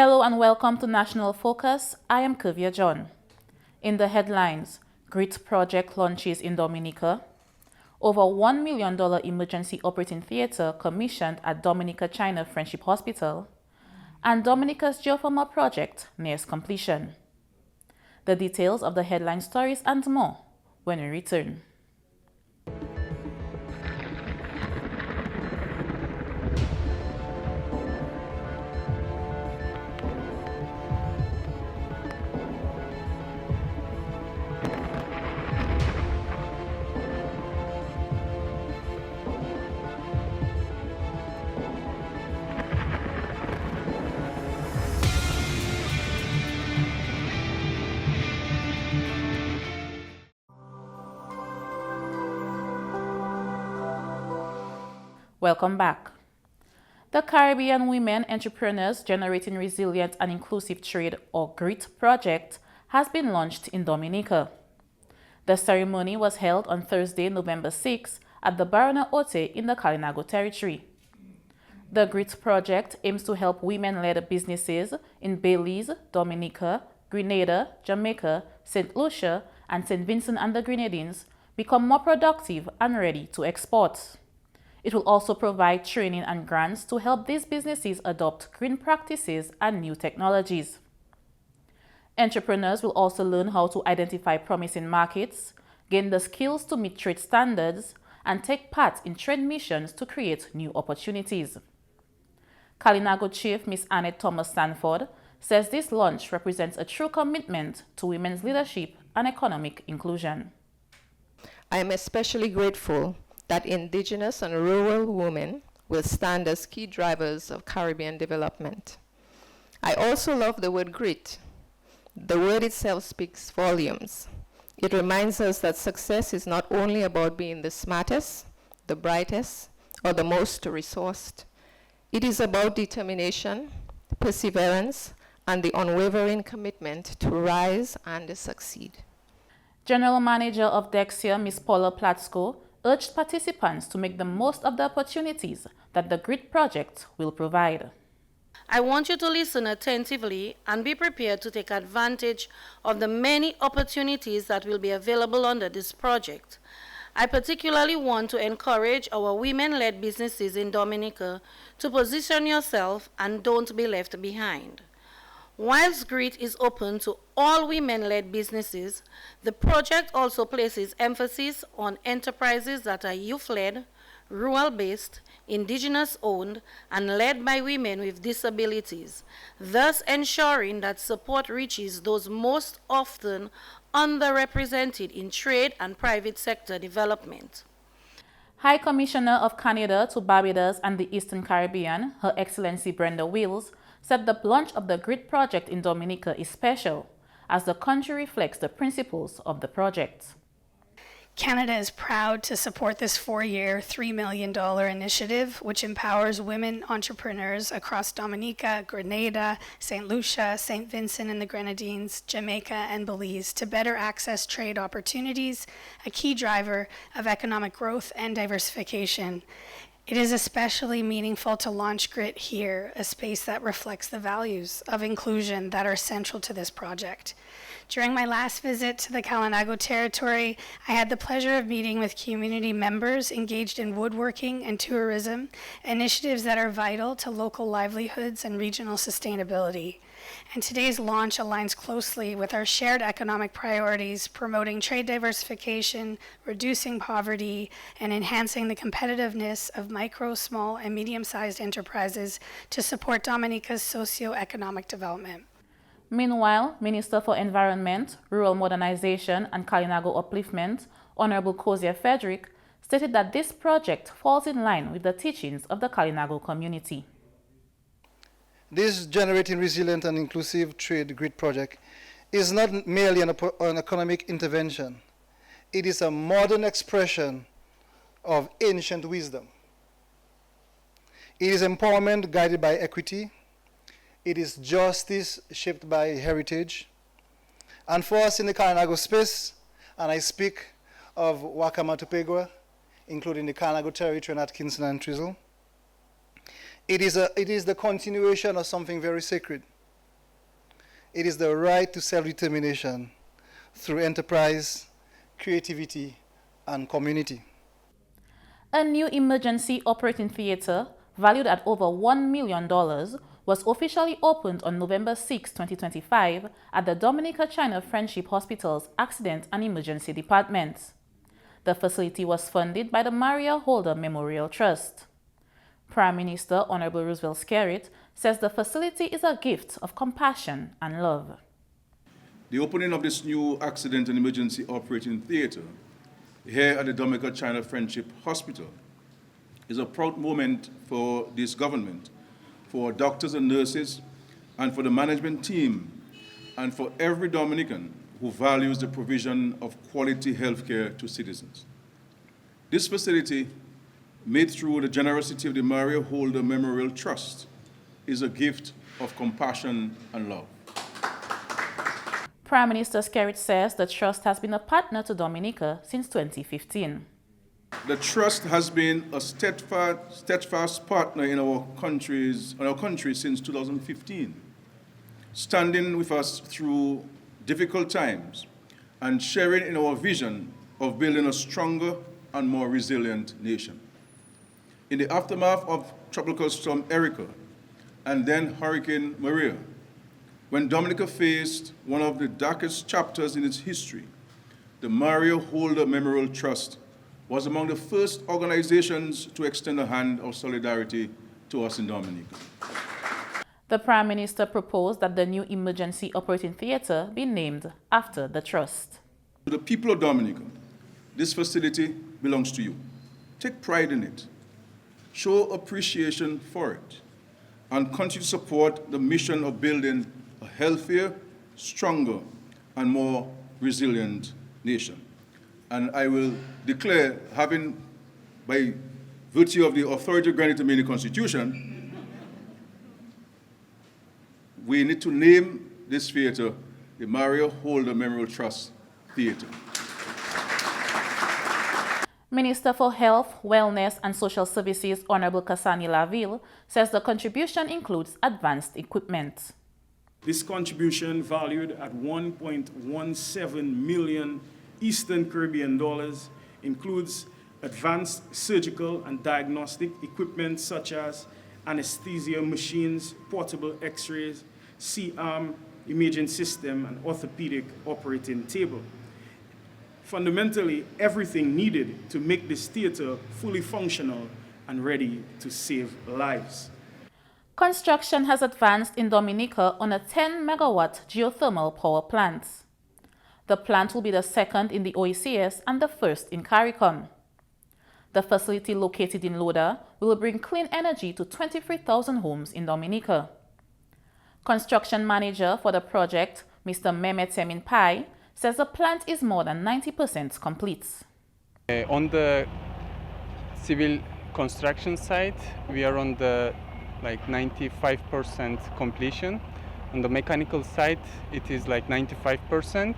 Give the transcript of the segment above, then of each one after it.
Hello and welcome to National Focus. I am Curvia John. In the headlines, GRIT project launches in Dominica, over $1 million emergency operating theater commissioned at Dominica China Friendship Hospital, and Dominica's Geothermal project nears completion. The details of the headline stories and more when we return. Welcome back. The Caribbean Women Entrepreneurs Generating Resilient and Inclusive Trade, or GRIT project, has been launched in Dominica. The ceremony was held on Thursday, November 6 at the Barona Ote in the Kalinago territory. The GRIT project aims to help women-led businesses in Belize, Dominica, Grenada, Jamaica, St. Lucia, and St. Vincent and the Grenadines become more productive and ready to export. It will also provide training and grants to help these businesses adopt green practices and new technologies. Entrepreneurs will also learn how to identify promising markets, gain the skills to meet trade standards, and take part in trade missions to create new opportunities. Kalinago Chief Ms. Annette Thomas Sanford says this launch represents a true commitment to women's leadership and economic inclusion. I am especially grateful that Indigenous and rural women will stand as key drivers of Caribbean development. I also love the word GRIT. The word itself speaks volumes. It reminds us that success is not only about being the smartest, the brightest, or the most resourced. It is about determination, perseverance, and the unwavering commitment to rise and succeed. General Manager of Dexia, Ms. Paula Platsko, urged participants to make the most of the opportunities that the GRIT project will provide. I want you to listen attentively and be prepared to take advantage of the many opportunities that will be available under this project. I particularly want to encourage our women-led businesses in Dominica to position yourself and don't be left behind. Whilst GRIT is open to all women-led businesses, the project also places emphasis on enterprises that are youth-led, rural-based, indigenous-owned, and led by women with disabilities, thus ensuring that support reaches those most often underrepresented in trade and private sector development. High Commissioner of Canada to Barbados and the Eastern Caribbean, Her Excellency Brenda Wills, said the launch of the GRIT project in Dominica is special, as the country reflects the principles of the project. Canada is proud to support this 4-year, $3 million initiative, which empowers women entrepreneurs across Dominica, Grenada, St. Lucia, St. Vincent and the Grenadines, Jamaica, and Belize to better access trade opportunities, a key driver of economic growth and diversification. It is especially meaningful to launch GRIT here, a space that reflects the values of inclusion that are central to this project. During my last visit to the Kalinago territory, I had the pleasure of meeting with community members engaged in woodworking and tourism, initiatives that are vital to local livelihoods and regional sustainability. And today's launch aligns closely with our shared economic priorities, promoting trade diversification, reducing poverty, and enhancing the competitiveness of micro, small, and medium-sized enterprises to support Dominica's socio-economic development. Meanwhile, Minister for Environment, Rural Modernization and Kalinago Upliftment, Honorable Kozia Frederick, stated that this project falls in line with the teachings of the Kalinago community. This Generating Resilient and Inclusive Trade GRIT project is not merely an economic intervention. It is a modern expression of ancient wisdom. It is empowerment guided by equity. It is justice shaped by heritage. And for us in the Kalinago space, and I speak of Wakamatupegwa, including the Kalinago territory and Atkinson and Twizzle, it is the continuation of something very sacred. It is the right to self-determination through enterprise, creativity, and community. A new emergency operating theater, valued at over $1 million, was officially opened on November 6, 2025 at the Dominica China Friendship Hospital's Accident and Emergency Department. The facility was funded by the Maria Holder Memorial Trust. Prime Minister Honorable Roosevelt Skerrit says the facility is a gift of compassion and love. The opening of this new Accident and Emergency Operating Theater here at the Dominica China Friendship Hospital is a proud moment for this government, for doctors and nurses, and for the management team, and for every Dominican who values the provision of quality healthcare to citizens. This facility, made through the generosity of the Maria Holder Memorial Trust, is a gift of compassion and love. Prime Minister Skerrit says the trust has been a partner to Dominica since 2015. The trust has been a steadfast partner in our country since 2015, standing with us through difficult times and sharing in our vision of building a stronger and more resilient nation. In the aftermath of Tropical Storm Erica and then Hurricane Maria, when Dominica faced one of the darkest chapters in its history, the Maria Holder Memorial Trust was among the first organizations to extend a hand of solidarity to us in Dominica. The Prime Minister proposed that the new emergency operating theater be named after the trust. To the people of Dominica, this facility belongs to you. Take pride in it. Show appreciation for it, and continue to support the mission of building a healthier, stronger, and more resilient nation. And I will declare, having, by virtue of the authority granted to me in the Constitution, we need to name this theater the Maria Holder Memorial Trust Theater. Minister for Health, Wellness and Social Services Honorable Kasani Laville says the contribution includes advanced equipment. This contribution, valued at 1.17 million Eastern Caribbean dollars, includes advanced surgical and diagnostic equipment such as anesthesia machines, portable x-rays, C-arm imaging system, and orthopedic operating table. Fundamentally, everything needed to make this theater fully functional and ready to save lives. Construction has advanced in Dominica on a 10-megawatt geothermal power plant. The plant will be the second in the OECS and the first in CARICOM. The facility located in Loda will bring clean energy to 23,000 homes in Dominica. Construction manager for the project, Mr. Mehmet Semin Pai, says the plant is more than 90% complete. On the civil construction side, we are on the 95% completion. On the mechanical side, it is 95%,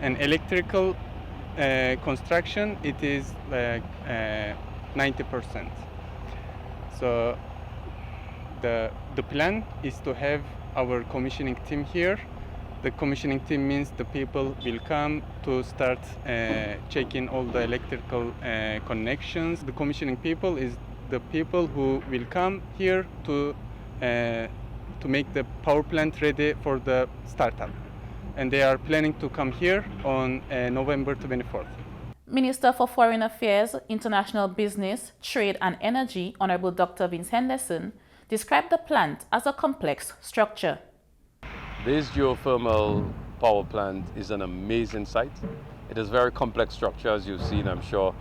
and electrical construction, it is 90%. So the plan is to have our commissioning team here. The commissioning team means the people will come to start checking all the electrical connections. The commissioning people is the people who will come here to make the power plant ready for the startup. And they are planning to come here on November 24th. Minister for Foreign Affairs, International Business, Trade and Energy, Honorable Dr. Vince Henderson, described the plant as a complex structure. This geothermal power plant is an amazing site. It is a very complex structure, as you've seen. I'm sure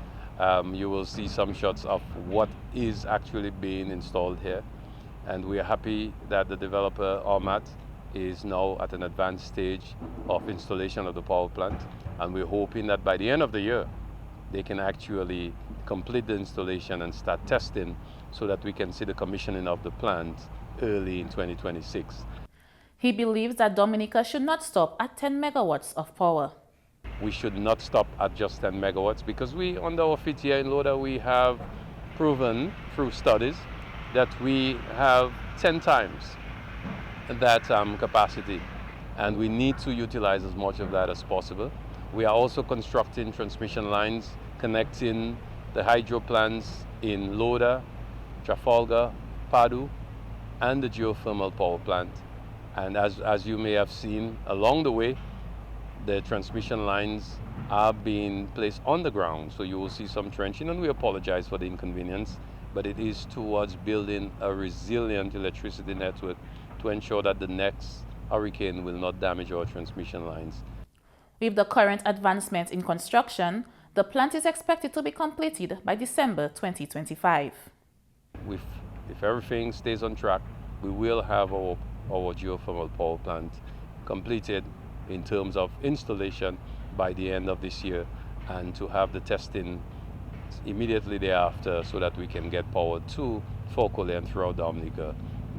you will see some shots of what is actually being installed here. And we are happy that the developer, Ormat, is now at an advanced stage of installation of the power plant. And we're hoping that by the end of the year, they can actually complete the installation and start testing so that we can see the commissioning of the plant early in 2026. He believes that Dominica should not stop at 10 megawatts of power. We should not stop at just 10 megawatts because we, under our feet here in Loda, we have proven through studies that we have 10 times that capacity and we need to utilize as much of that as possible. We are also constructing transmission lines connecting the hydro plants in Loda, Trafalgar, Padu, and the geothermal power plant. And as you may have seen along the way, the transmission lines are being placed on the ground. So you will see some trenching, and we apologize for the inconvenience, but it is towards building a resilient electricity network to ensure that the next hurricane will not damage our transmission lines. With the current advancements in construction, the plant is expected to be completed by December 2025. If everything stays on track, we will have our geothermal power plant completed in terms of installation by the end of this year, and to have the testing immediately thereafter so that we can get power to Focally and throughout Dominica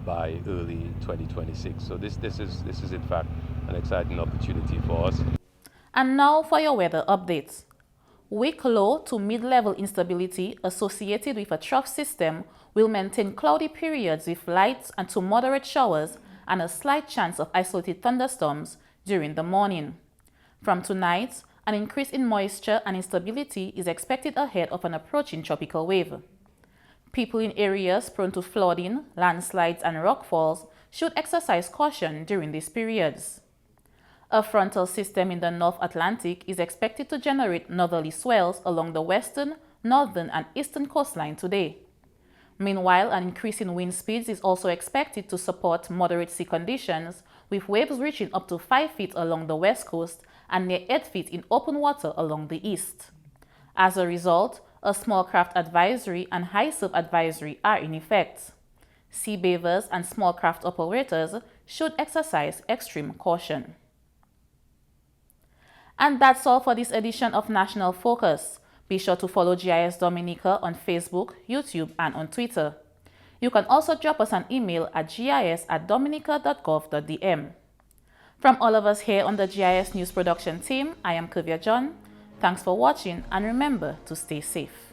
by early 2026. So this is in fact an exciting opportunity for us. And now for your weather updates. Weak low to mid-level instability associated with a trough system will maintain cloudy periods with light and to moderate showers and a slight chance of isolated thunderstorms during the morning. From tonight, an increase in moisture and instability is expected ahead of an approaching tropical wave. People in areas prone to flooding, landslides, and rockfalls should exercise caution during these periods. A frontal system in the North Atlantic is expected to generate northerly swells along the western, northern, and eastern coastline today. Meanwhile, an increase in wind speeds is also expected to support moderate sea conditions, with waves reaching up to 5 feet along the west coast and near 8 feet in open water along the east. As a result, a small craft advisory and high surf advisory are in effect. Sea bathers and small craft operators should exercise extreme caution. And that's all for this edition of National Focus. Be sure to follow GIS Dominica on Facebook, YouTube, and on Twitter. You can also drop us an email at gis@dominica.gov.dm. From all of us here on the GIS News Production team, I am Curvia John. Thanks for watching, and remember to stay safe.